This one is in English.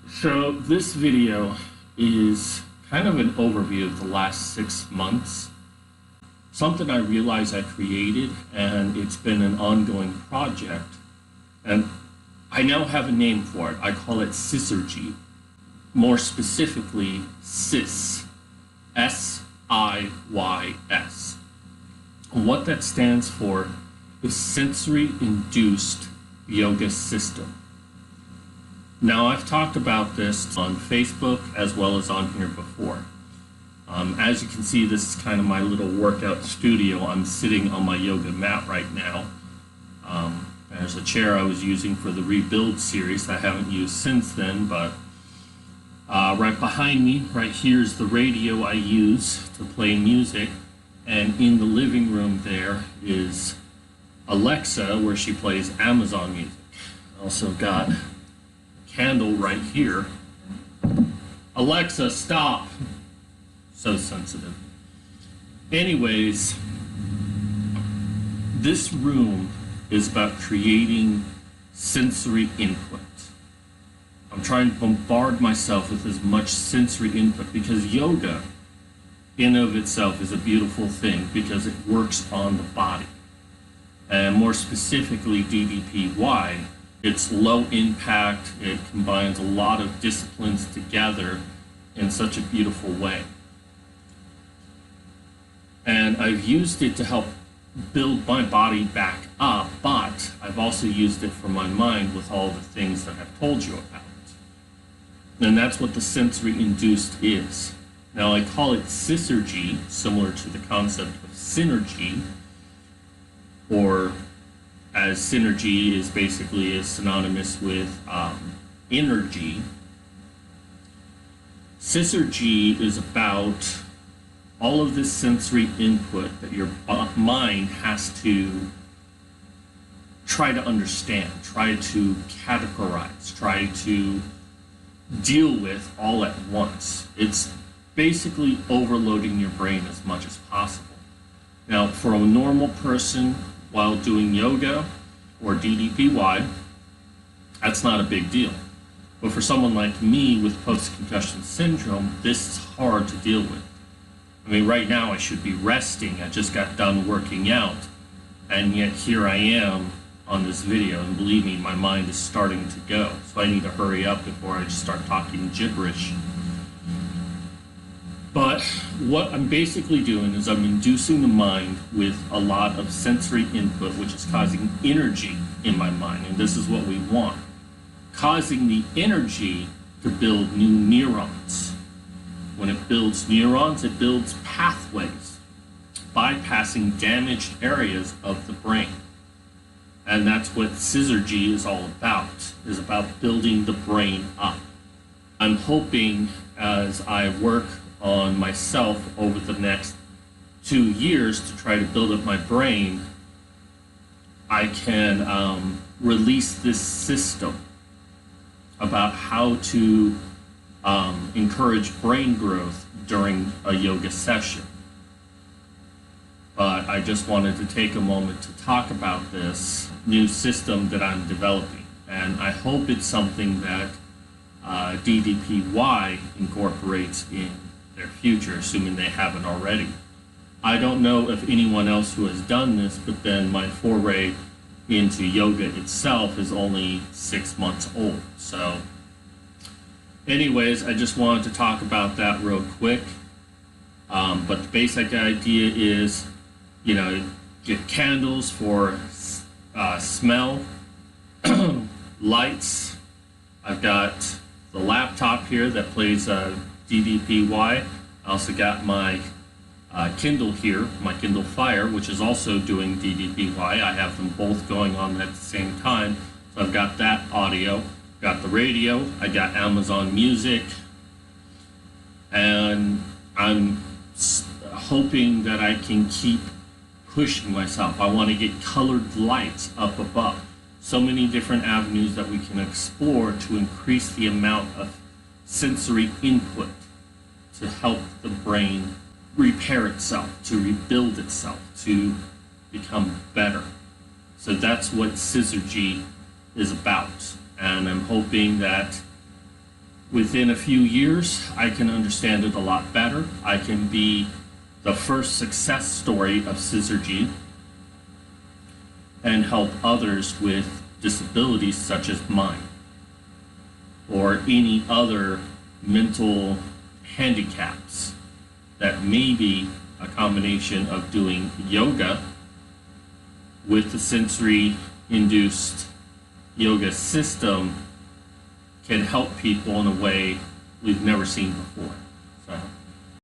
So this video is kind of an overview of the last 6 months. Something I realized I created, and it's been an ongoing project. And I now have a name for it. I call it SIYSergy. More specifically, SIS. S-I-Y-S. And what that stands for is Sensory Induced Yoga System. Now, I've talked about this on Facebook as well as on here before. As you can see, this is kind of my little workout studio. I'm sitting on my yoga mat right now. There's a chair I was using for the Rebuild series that I haven't used since then, but right behind me, right here, is the radio I use to play music, and in the living room there is Alexa, where she plays Amazon music. Also got a candle right here. Alexa, stop! So sensitive. Anyways, this room is about creating sensory input. I'm trying to bombard myself with as much sensory input because yoga in of itself is a beautiful thing because it works on the body. And more specifically, DDPY, it's low impact, it combines a lot of disciplines together in such a beautiful way. And I've used it to help build my body back up, but I've also used it for my mind with all the things that I've told you about. And that's what the sensory induced is. Now, I call it SIYSergy, similar to the concept of synergy, or as synergy is basically synonymous with energy. SIYSergy is about all of this sensory input that your mind has to try to understand, try to categorize, try to deal with all at once. It's basically overloading your brain as much as possible. Now, for a normal person while doing yoga or DDPY, that's not a big deal. But for someone like me with post-concussion syndrome, this is hard to deal with. I mean, right now I should be resting. I just got done working out, and yet here I am on this video, and believe me, my mind is starting to go. So I need to hurry up before I just start talking gibberish. But what I'm basically doing is I'm inducing the mind with a lot of sensory input, which is causing energy in my mind, and this is what we want. Causing the energy to build new neurons. When it builds neurons, it builds pathways, bypassing damaged areas of the brain. And that's what SIYSergy is all about building the brain up. I'm hoping as I work on myself over the next 2 years to try to build up my brain, I can release this system about how to encourage brain growth during a yoga session. But I just wanted to take a moment to talk about this new system that I'm developing. And I hope it's something that DDPY incorporates in their future, assuming they haven't already. I don't know if anyone else who has done this, but then my foray into yoga itself is only 6 months old. So anyways, I just wanted to talk about that real quick. But the basic idea is, you know, get candles for smell, lights. I've got the laptop here that plays DDPY. I also got my Kindle here, my Kindle Fire, which is also doing DDPY. I have them both going on at the same time. So I've got that audio, got the radio, I got Amazon Music, and I'm hoping that I can keep pushing myself. I want to get colored lights up above. So many different avenues that we can explore to increase the amount of sensory input to help the brain repair itself, to rebuild itself, to become better. So that's what SIYSergy is about. And I'm hoping that within a few years, I can understand it a lot better. I can be the first success story of SIYSergy and help others with disabilities such as mine or any other mental handicaps that may be a combination of doing yoga with the sensory induced yoga system can help people in a way we've never seen before. So